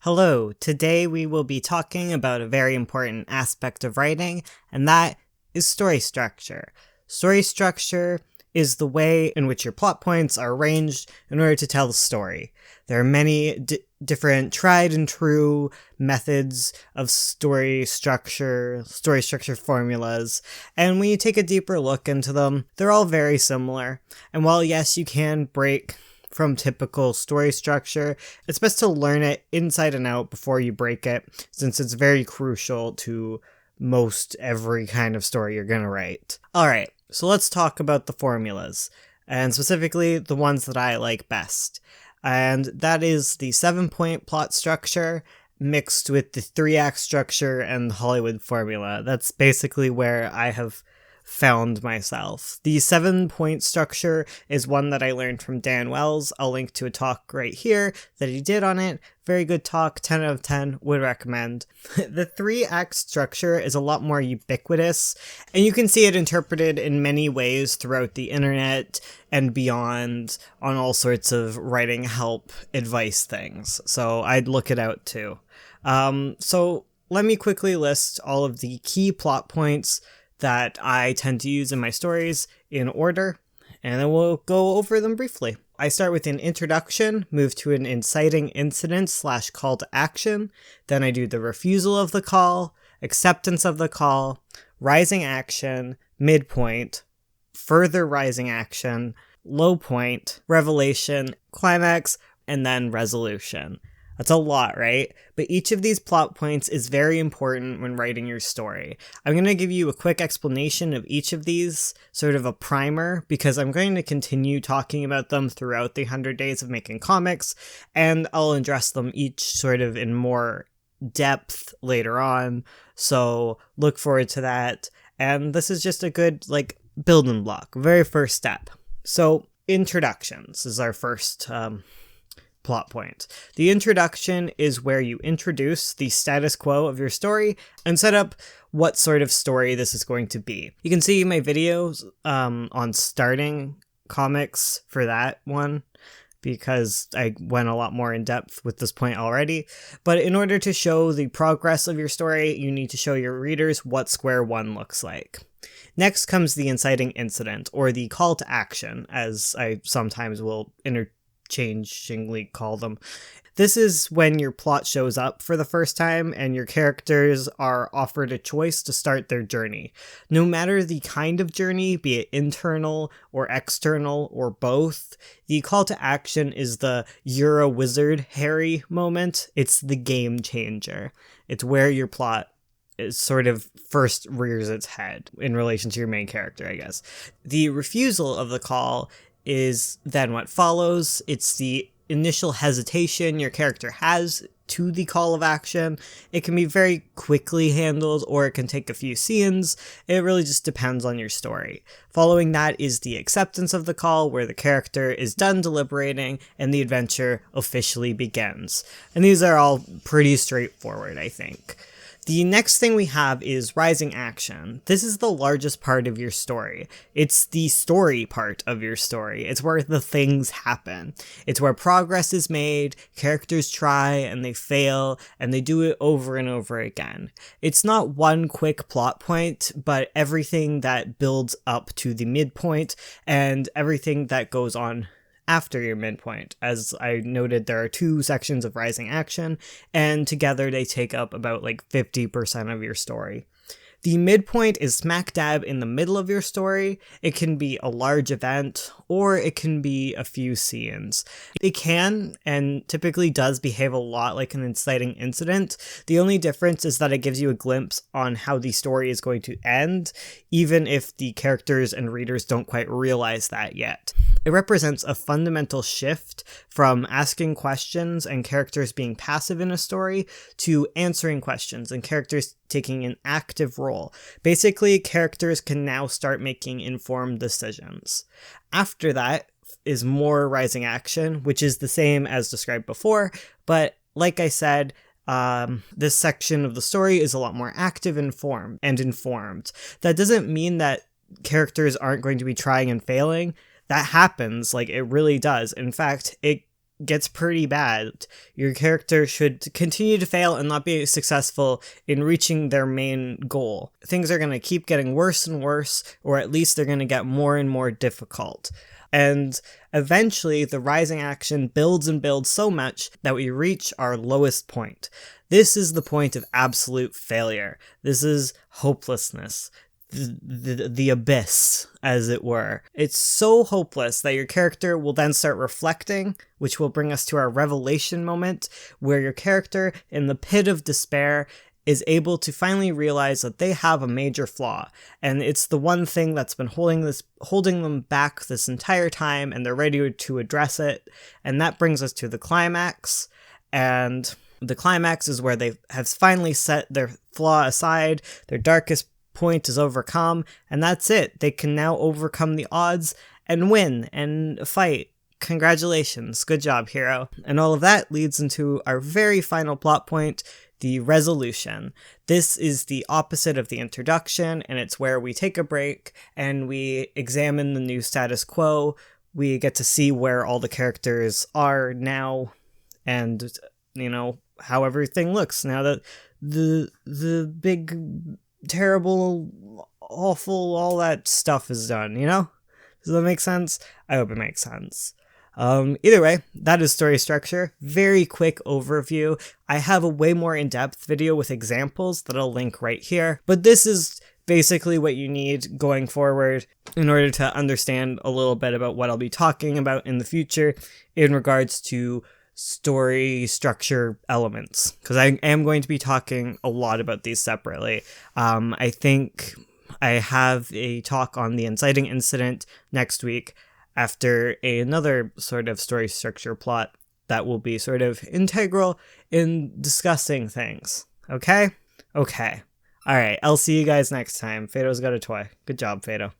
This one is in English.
Hello, today we will be talking about a very important aspect of writing, and that is story structure. Story structure is the way in which your plot points are arranged in order to tell the story. There are many different tried and true methods of story structure formulas, and when you take a deeper look into them, they're all very similar. And while yes, you can break from typical story structure, it's best to learn it inside and out before you break it, since it's very crucial to most every kind of story you're gonna write. Alright, so let's talk about the formulas, and specifically the ones that I like best. And that is the 7-point plot structure mixed with the 3-act structure and the Hollywood formula. That's basically where I have found myself. The 7-point structure is one that I learned from Dan Wells. I'll link to a talk right here that he did on it. Very good talk, 10 out of 10, would recommend. The 3-act structure is a lot more ubiquitous, and you can see it interpreted in many ways throughout the internet and beyond on all sorts of writing help advice things, so I'd look it out too. So let me quickly list all of the key plot points that I tend to use in my stories in order, and then we'll go over them briefly. I start with an introduction, move to an inciting incident / call to action, then I do the refusal of the call, acceptance of the call, rising action, midpoint, further rising action, low point, revelation, climax, and then resolution. That's a lot, right? But each of these plot points is very important when writing your story. I'm going to give you a quick explanation of each of these, sort of a primer, because I'm going to continue talking about them throughout the 100 Days of Making Comics, and I'll address them each sort of in more depth later on, so look forward to that. And this is just a good, building block, very first step. So, introductions is our first plot point. The introduction is where you introduce the status quo of your story and set up what sort of story this is going to be. You can see my videos on starting comics for that one, because I went a lot more in depth with this point already. But in order to show the progress of your story, you need to show your readers what square one looks like. Next comes the inciting incident, or the call to action, as I sometimes will interchangeably call them. This is when your plot shows up for the first time and your characters are offered a choice to start their journey. No matter the kind of journey, be it internal or external or both, the call to action is the "you're a wizard, Harry" moment. It's the game changer. It's where your plot is sort of first rears its head in relation to your main character, I guess. The refusal of the call is then what follows. It's the initial hesitation your character has to the call of action. It can be very quickly handled, or it can take a few scenes. It really just depends on your story. Following that is the acceptance of the call, where the character is done deliberating and the adventure officially begins. And these are all pretty straightforward, I think. The next thing we have is rising action. This is the largest part of your story. It's the story part of your story. It's where the things happen. It's where progress is made, characters try and they fail, and they do it over and over again. It's not one quick plot point, but everything that builds up to the midpoint and everything that goes on after your midpoint. As I noted, there are 2 sections of rising action, and together they take up about 50% of your story. The midpoint is smack dab in the middle of your story. It can be a large event, or it can be a few scenes. It can, and typically does, behave a lot like an inciting incident. The only difference is that it gives you a glimpse on how the story is going to end, even if the characters and readers don't quite realize that yet. It represents a fundamental shift from asking questions and characters being passive in a story to answering questions and characters taking an active role. Basically, characters can now start making informed decisions. After that is more rising action, which is the same as described before, but like I said, this section of the story is a lot more active and informed. That doesn't mean that characters aren't going to be trying and failing. That happens, it really does. In fact, it gets pretty bad. Your character should continue to fail and not be successful in reaching their main goal. Things are going to keep getting worse and worse, or at least they're going to get more and more difficult. And eventually, the rising action builds and builds so much that we reach our lowest point. This is the point of absolute failure. This is hopelessness. The abyss, as it were. It's so hopeless that your character will then start reflecting, which will bring us to our revelation moment, where your character, in the pit of despair, is able to finally realize that they have a major flaw, and it's the one thing that's been holding them back this entire time, and they're ready to address it. And that brings us to the climax, and the climax is where they have finally set their flaw aside, their darkest point is overcome, and that's it. They can now overcome the odds and win and fight. Congratulations, good job, hero. And all of that leads into our very final plot point, the resolution. This is the opposite of the introduction, and it's where we take a break and we examine the new status quo. We get to see where all the characters are now, and, you know, how everything looks now that the big, terrible, awful, all that stuff is done, you know? Does that make sense? I hope it makes sense. Either way, that is story structure. Very quick overview. I have a way more in-depth video with examples that I'll link right here, but this is basically what you need going forward in order to understand a little bit about what I'll be talking about in the future in regards to story structure elements, because I am going to be talking a lot about these separately. I think I have a talk on the inciting incident next week after another sort of story structure plot that will be sort of integral in discussing things. Okay? Okay. Alright, I'll see you guys next time. Fado's got a toy. Good job, Fado.